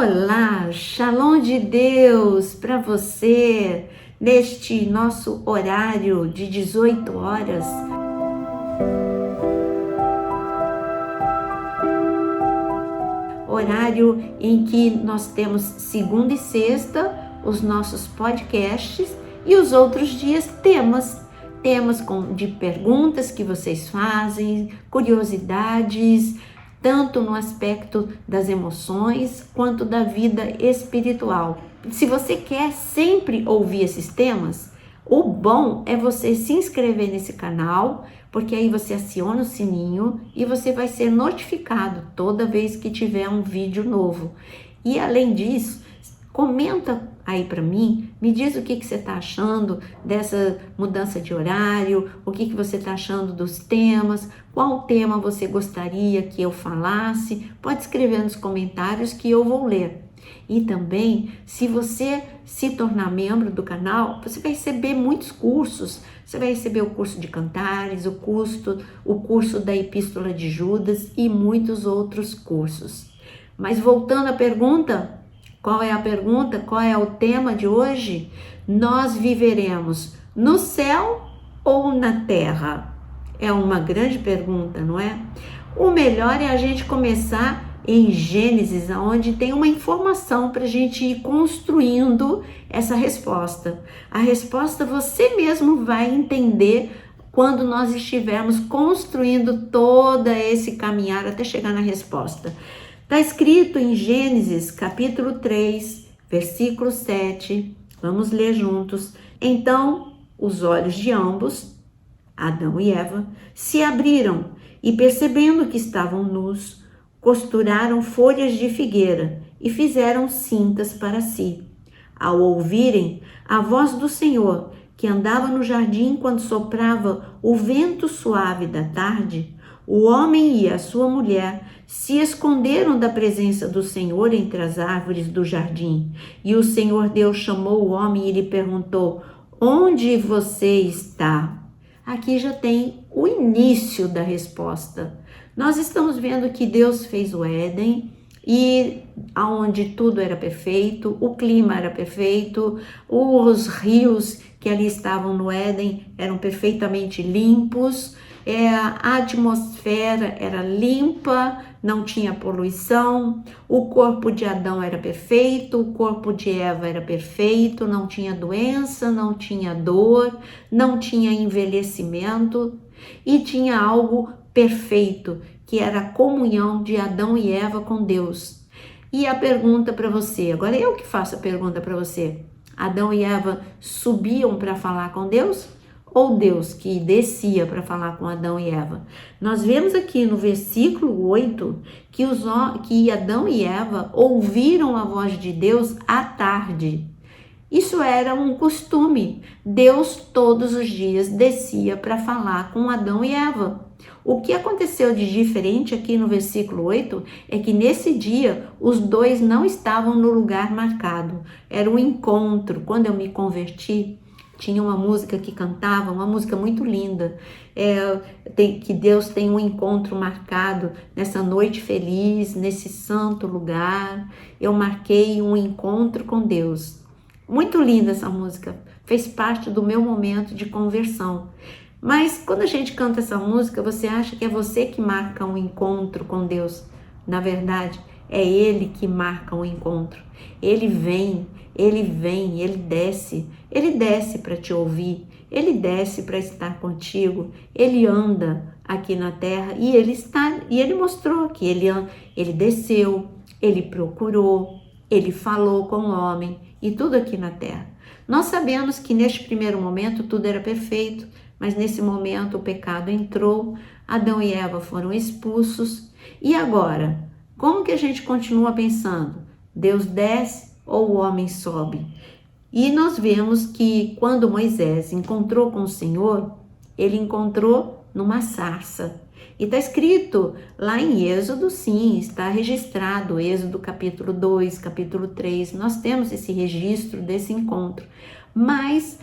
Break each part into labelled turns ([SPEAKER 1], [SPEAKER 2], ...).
[SPEAKER 1] Olá, Shalom de Deus para você neste nosso horário de 18 horas. Horário em que nós temos segunda e sexta os nossos podcasts e os outros dias temas de perguntas que vocês fazem, curiosidades, tanto no aspecto das emoções quanto da vida espiritual. Se você quer sempre ouvir esses temas, o bom é você se inscrever nesse canal, porque aí você aciona o sininho e você vai ser notificado toda vez que tiver um vídeo novo. E além disso, comenta aí para mim, me diz o que você está achando dessa mudança de horário, o que você está achando dos temas, qual tema você gostaria que eu falasse, pode escrever nos comentários que eu vou ler. E também, se você se tornar membro do canal, você vai receber muitos cursos. Você vai receber o curso de Cantares, o curso da Epístola de Judas e muitos outros cursos. Mas voltando à pergunta, qual é a pergunta? Qual é o tema de hoje? Nós viveremos no céu ou na terra? É uma grande pergunta, não é? O melhor é a gente começar em Gênesis, onde tem uma informação para a gente ir construindo essa resposta. A resposta você mesmo vai entender quando nós estivermos construindo todo esse caminhar até chegar na resposta. Está escrito em Gênesis, capítulo 3, versículo 7. Vamos ler juntos. Então, os olhos de ambos, Adão e Eva, se abriram e, percebendo que estavam nus, costuraram folhas de figueira e fizeram cintas para si. Ao ouvirem a voz do Senhor, que andava no jardim quando soprava o vento suave da tarde, o homem e a sua mulher se esconderam da presença do Senhor entre as árvores do jardim. E o Senhor Deus chamou o homem e lhe perguntou: onde você está? Aqui já tem o início da resposta. Nós estamos vendo que Deus fez o Éden e aonde tudo era perfeito, o clima era perfeito, os rios que ali estavam no Éden eram perfeitamente limpos, a atmosfera era limpa, não tinha poluição, o corpo de Adão era perfeito, o corpo de Eva era perfeito, não tinha doença, não tinha dor, não tinha envelhecimento e tinha algo perfeito, que era a comunhão de Adão e Eva com Deus. E a pergunta para você, agora eu que faço a pergunta para você: Adão e Eva subiam para falar com Deus? Ou Deus que descia para falar com Adão e Eva? Nós vemos aqui no versículo 8 que Adão e Eva ouviram a voz de Deus à tarde. Isso era um costume. Deus todos os dias descia para falar com Adão e Eva. O que aconteceu de diferente aqui no versículo 8 é que nesse dia os dois não estavam no lugar marcado. Era um encontro. Quando eu me converti, tinha uma música que cantava, uma música muito linda, que Deus tem um encontro marcado nessa noite feliz, nesse santo lugar. Eu marquei um encontro com Deus. Muito linda essa música, fez parte do meu momento de conversão. Mas quando a gente canta essa música, você acha que é você que marca um encontro com Deus. Na verdade, é Ele que marca um encontro. Ele vem, Ele desce para te ouvir, Ele desce para estar contigo, Ele anda aqui na terra e Ele mostrou que Ele desceu, Ele procurou, Ele falou com o homem e tudo aqui na terra. Nós sabemos que neste primeiro momento tudo era perfeito, mas nesse momento o pecado entrou, Adão e Eva foram expulsos. E agora, como que a gente continua pensando? Deus desce ou o homem sobe? E nós vemos que quando Moisés encontrou com o Senhor, ele encontrou numa sarça. E está escrito lá em Êxodo, sim, está registrado, Êxodo capítulo 2, capítulo 3, nós temos esse registro desse encontro. Mas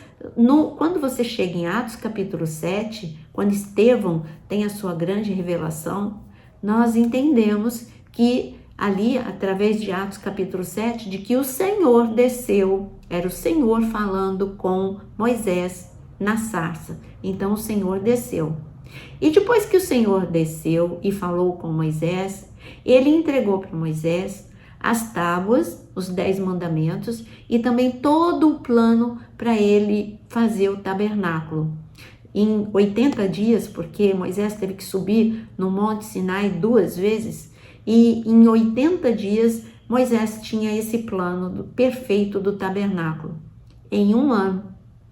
[SPEAKER 1] quando você chega em Atos capítulo 7, quando Estevão tem a sua grande revelação, nós entendemos que ali, através de Atos capítulo 7, de que o Senhor desceu, era o Senhor falando com Moisés na sarça. Então o Senhor desceu. E depois que o Senhor desceu e falou com Moisés, ele entregou para Moisés as tábuas, os 10 mandamentos e também todo o plano para ele fazer o tabernáculo. Em 80 dias, porque Moisés teve que subir no Monte Sinai 2 vezes, e em 80 dias Moisés tinha esse plano perfeito do tabernáculo. Em 1 ano,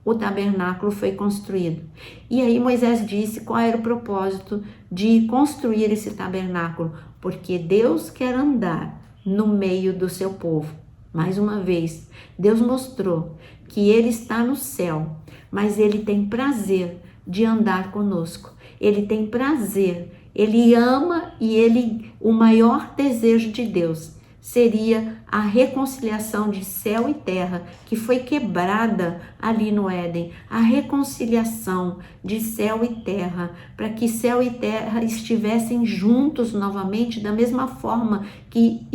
[SPEAKER 1] o tabernáculo foi construído. E aí Moisés disse qual era o propósito de construir esse tabernáculo, porque Deus quer andar no meio do seu povo. Mais uma vez, Deus mostrou que Ele está no céu, mas Ele tem prazer de andar conosco. Ele tem prazer, Ele ama e o maior desejo de Deus seria a reconciliação de céu e terra, que foi quebrada ali no Éden, a reconciliação de céu e terra, para que céu e terra estivessem juntos novamente, da mesma forma que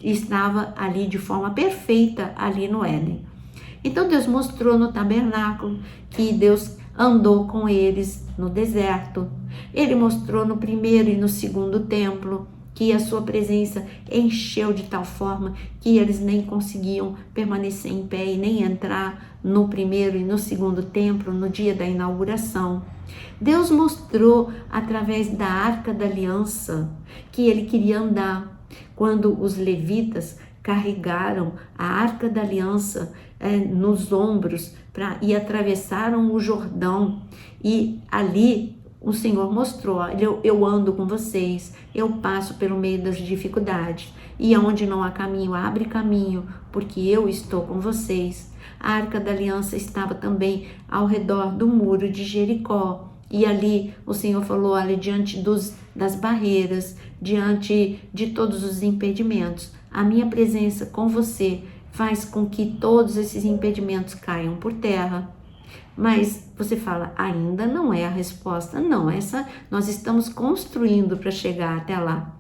[SPEAKER 1] estava ali de forma perfeita ali no Éden. Então Deus mostrou no tabernáculo que Deus andou com eles no deserto. Ele mostrou no primeiro e no segundo templo que a sua presença encheu de tal forma que eles nem conseguiam permanecer em pé e nem entrar no primeiro e no segundo templo no dia da inauguração. Deus mostrou através da Arca da Aliança que ele queria andar. Quando os levitas carregaram a Arca da Aliança nos ombros e atravessaram o Jordão, e ali o Senhor mostrou: eu ando com vocês, eu passo pelo meio das dificuldades, e onde não há caminho, abre caminho, porque eu estou com vocês. A Arca da Aliança estava também ao redor do muro de Jericó, e ali o Senhor falou: olha, diante das barreiras, diante de todos os impedimentos, a minha presença com você faz com que todos esses impedimentos caiam por terra. Mas você fala, ainda não é a resposta. Não, nós estamos construindo para chegar até lá.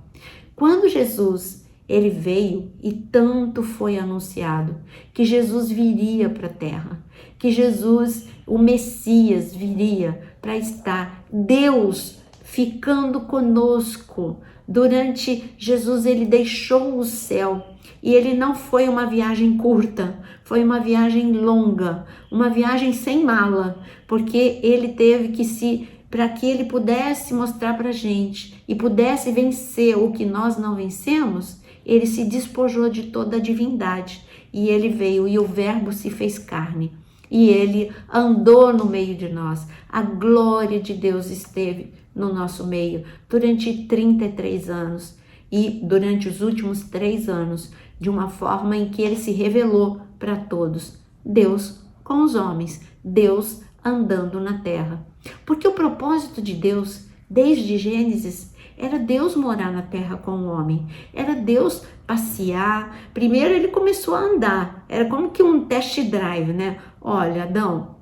[SPEAKER 1] Quando Jesus ele veio, e tanto foi anunciado que Jesus viria para a terra, que Jesus, o Messias, viria para estar, Deus ficando conosco. Durante Jesus, ele deixou o céu, e ele não foi uma viagem curta, foi uma viagem longa, uma viagem sem mala, porque ele teve que para que ele pudesse mostrar para a gente e pudesse vencer o que nós não vencemos, ele se despojou de toda a divindade, e ele veio, e o Verbo se fez carne, e ele andou no meio de nós. A glória de Deus esteve no nosso meio durante 33 anos, e durante os últimos 3 anos, de uma forma em que ele se revelou para todos. Deus com os homens, Deus andando na terra. Porque o propósito de Deus, desde Gênesis, era Deus morar na terra com o homem, era Deus passear. Primeiro ele começou a andar, era como que um test drive, né? Olha,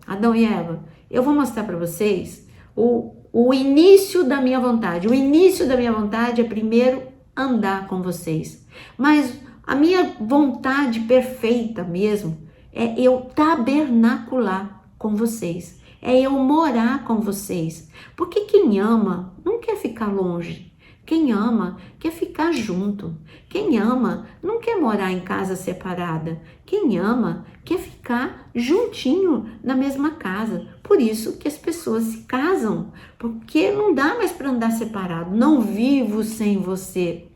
[SPEAKER 1] Adão e Eva, eu vou mostrar para vocês o início da minha vontade. O início da minha vontade é primeiro andar com vocês, mas a minha vontade perfeita mesmo é eu tabernacular com vocês, é eu morar com vocês, porque quem ama não quer ficar longe, quem ama quer ficar junto, quem ama não quer morar em casa separada, quem ama quer ficar juntinho na mesma casa. Por isso que as pessoas se casam, porque não dá mais para andar separado. Não vivo sem você.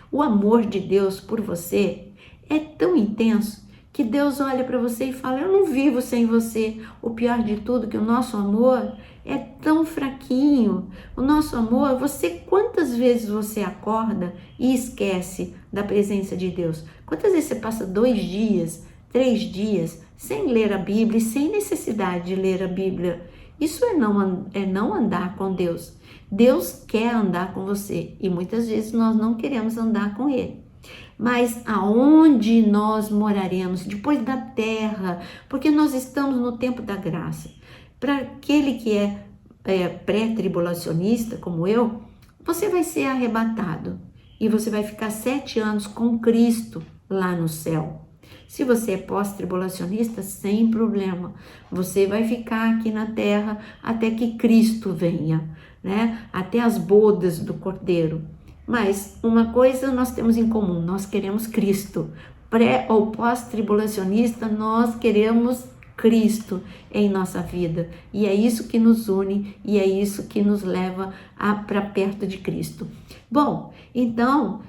[SPEAKER 1] O amor de Deus por você é tão intenso que Deus olha para você e fala: eu não vivo sem você. O pior de tudo é que o nosso amor é tão fraquinho. O nosso amor, quantas vezes você acorda e esquece da presença de Deus? Quantas vezes você passa 2 dias, 3 dias sem ler a Bíblia e sem necessidade de ler a Bíblia? Isso é não andar com Deus. Deus quer andar com você e muitas vezes nós não queremos andar com Ele. Mas aonde nós moraremos depois da terra? Porque nós estamos no tempo da graça. Para aquele que é pré-tribulacionista como eu, você vai ser arrebatado. e você vai ficar 7 anos com Cristo lá no céu. Se você é pós-tribulacionista, sem problema, você vai ficar aqui na terra até que Cristo venha, né? Até as bodas do Cordeiro. Mas uma coisa nós temos em comum, nós queremos Cristo. Pré ou pós-tribulacionista, nós queremos Cristo em nossa vida. E é isso que nos une e é isso que nos leva para perto de Cristo. Bom, então,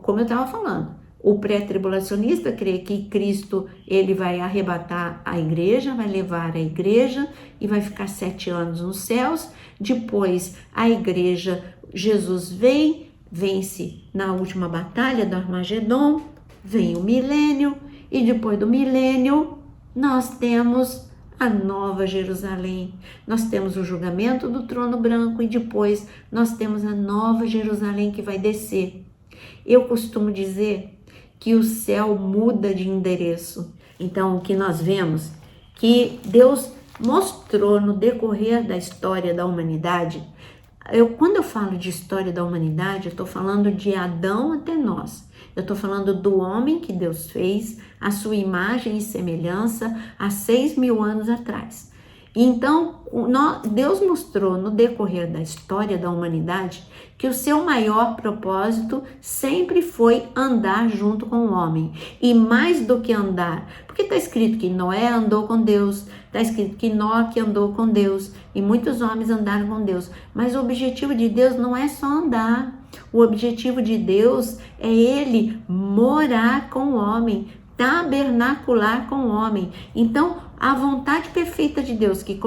[SPEAKER 1] como eu estava falando, o pré-tribulacionista crê que Cristo ele vai arrebatar a igreja, vai levar a igreja e vai ficar 7 anos nos céus. Depois a igreja, Jesus vence na última batalha do Armagedon, vem o milênio e depois do milênio nós temos a Nova Jerusalém. Nós temos o julgamento do trono branco e depois nós temos a Nova Jerusalém que vai descer. Eu costumo dizer que o céu muda de endereço. Então, o que nós vemos? Que Deus mostrou no decorrer da história da humanidade. Quando eu falo de história da humanidade, eu estou falando de Adão até nós. Eu estou falando do homem que Deus fez, a sua imagem e semelhança, há 6.000 anos atrás. Então, Deus mostrou no decorrer da história da humanidade que o seu maior propósito sempre foi andar junto com o homem. E mais do que andar, porque está escrito que Noé andou com Deus, está escrito que Enoque andou com Deus, e muitos homens andaram com Deus. Mas o objetivo de Deus não é só andar. O objetivo de Deus é Ele morar com o homem, tabernacular com o homem. Então, a vontade perfeita de Deus que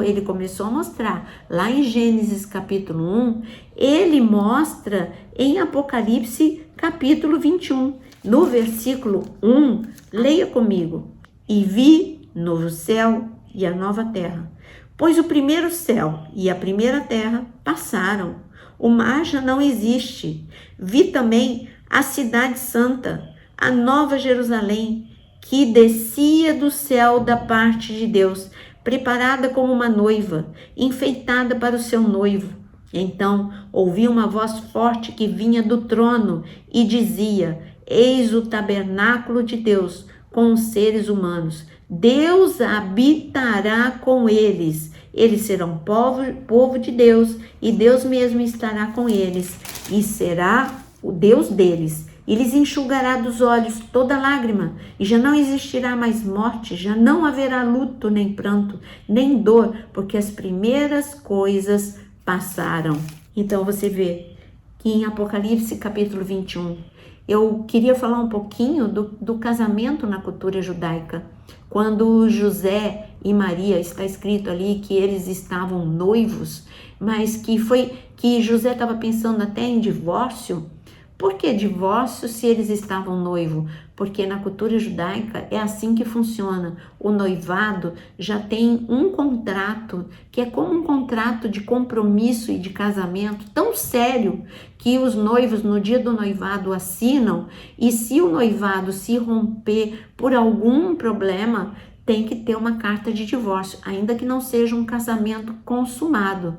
[SPEAKER 1] ele começou a mostrar lá em Gênesis capítulo 1, ele mostra em Apocalipse capítulo 21. No versículo 1, leia comigo. E vi novo céu e a nova terra, pois o primeiro céu e a primeira terra passaram, o mar já não existe. Vi também a cidade santa, a nova Jerusalém, que descia do céu da parte de Deus, preparada como uma noiva, enfeitada para o seu noivo. Então ouvi uma voz forte que vinha do trono e dizia: Eis o tabernáculo de Deus com os seres humanos. Deus habitará com eles. Eles serão povo de Deus, e Deus mesmo estará com eles, e será o Deus deles. E lhes enxugará dos olhos toda lágrima, e já não existirá mais morte, já não haverá luto, nem pranto, nem dor, porque as primeiras coisas passaram. Então você vê que em Apocalipse capítulo 21, eu queria falar um pouquinho do casamento na cultura judaica. Quando José e Maria, está escrito ali que eles estavam noivos, mas que José estava pensando até em divórcio. Por que divórcio se eles estavam noivos? Porque na cultura judaica é assim que funciona. O noivado já tem um contrato, que é como um contrato de compromisso e de casamento tão sério que os noivos no dia do noivado assinam, e se o noivado se romper por algum problema, tem que ter uma carta de divórcio, ainda que não seja um casamento consumado.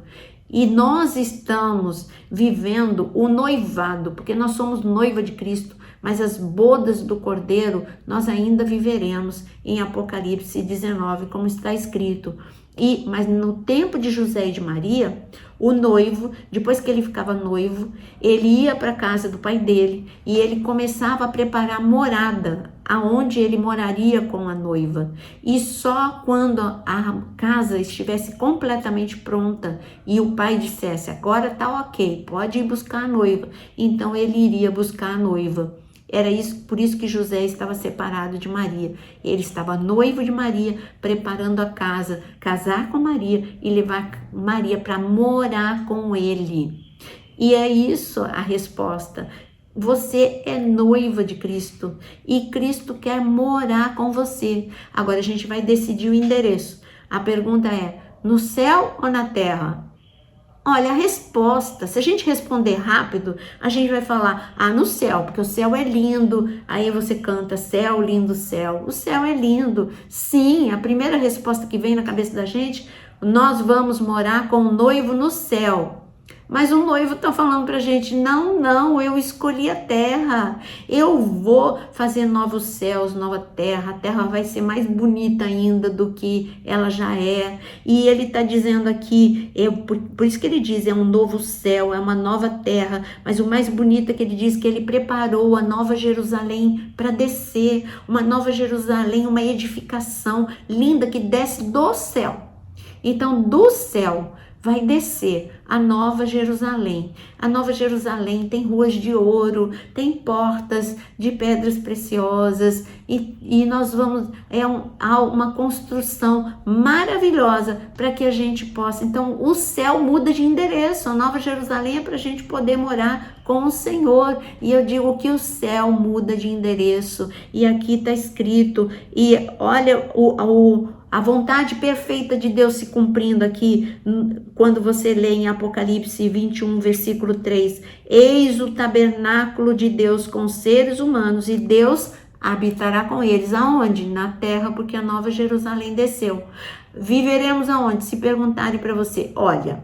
[SPEAKER 1] E nós estamos vivendo o noivado, porque nós somos noiva de Cristo, mas as bodas do Cordeiro nós ainda viveremos em Apocalipse 19, como está escrito. Mas no tempo de José e de Maria, o noivo, depois que ele ficava noivo, ele ia para a casa do pai dele e ele começava a preparar morada, aonde ele moraria com a noiva. E só quando a casa estivesse completamente pronta e o pai dissesse: agora tá ok, pode ir buscar a noiva, então ele iria buscar a noiva. Era isso, por isso que José estava separado de Maria. Ele estava noivo de Maria, preparando a casa, casar com Maria e levar Maria para morar com ele. E é isso a resposta. Você é noiva de Cristo e Cristo quer morar com você. Agora a gente vai decidir o endereço. A pergunta é: no céu ou na terra? Olha, a resposta, se a gente responder rápido, a gente vai falar: no céu, porque o céu é lindo. Aí você canta: céu, lindo céu. O céu é lindo. Sim, a primeira resposta que vem na cabeça da gente: nós vamos morar com o noivo no céu. Mas o noivo está falando para a gente, não, eu escolhi a terra, eu vou fazer novos céus, nova terra, a terra vai ser mais bonita ainda do que ela já é. E ele está dizendo aqui, por isso que ele diz, é um novo céu, é uma nova terra, mas o mais bonito é que ele diz que ele preparou a nova Jerusalém para descer, uma nova Jerusalém, uma edificação linda que desce do céu. Então, do céu vai descer a Nova Jerusalém. A Nova Jerusalém tem ruas de ouro, tem portas de pedras preciosas e nós vamos, há uma construção maravilhosa para que a gente possa. Então, o céu muda de endereço. A Nova Jerusalém é para a gente poder morar com o Senhor. E eu digo que o céu muda de endereço. E aqui está escrito, e olha a vontade perfeita de Deus se cumprindo aqui, quando você lê em Apocalipse 21, versículo 3, eis o tabernáculo de Deus com os seres humanos, e Deus habitará com eles. Aonde? Na terra, porque a Nova Jerusalém desceu. Viveremos aonde? Se perguntarem para você, olha,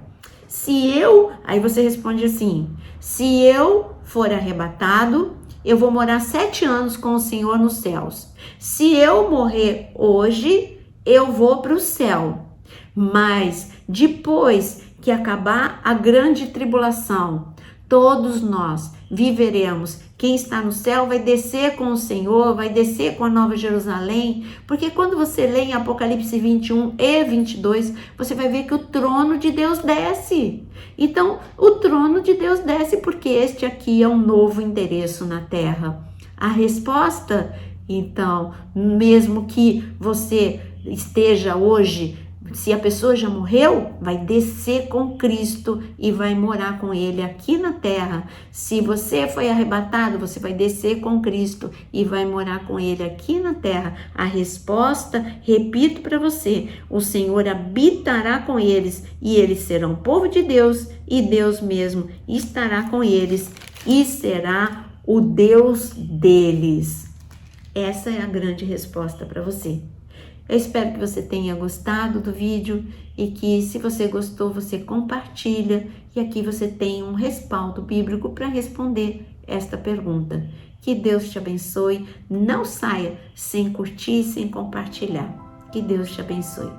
[SPEAKER 1] aí você responde assim, se eu for arrebatado, eu vou morar 7 anos com o Senhor nos céus. Se eu morrer hoje, eu vou para o céu, mas depois que acabar a grande tribulação, todos nós viveremos. Quem está no céu vai descer com o Senhor, vai descer com a Nova Jerusalém, porque quando você lê em Apocalipse 21 e 22, você vai ver que o trono de Deus desce. Então, o trono de Deus desce porque este aqui é um novo endereço na terra. A resposta, então, mesmo que você esteja hoje, se a pessoa já morreu, vai descer com Cristo e vai morar com Ele aqui na terra. Se você foi arrebatado, você vai descer com Cristo e vai morar com Ele aqui na terra. A resposta, repito para você, o Senhor habitará com eles e eles serão povo de Deus e Deus mesmo estará com eles e será o Deus deles. Essa é a grande resposta para você. Eu espero que você tenha gostado do vídeo e que, se você gostou, você compartilha e aqui você tem um respaldo bíblico para responder esta pergunta. Que Deus te abençoe. Não saia sem curtir, sem compartilhar. Que Deus te abençoe.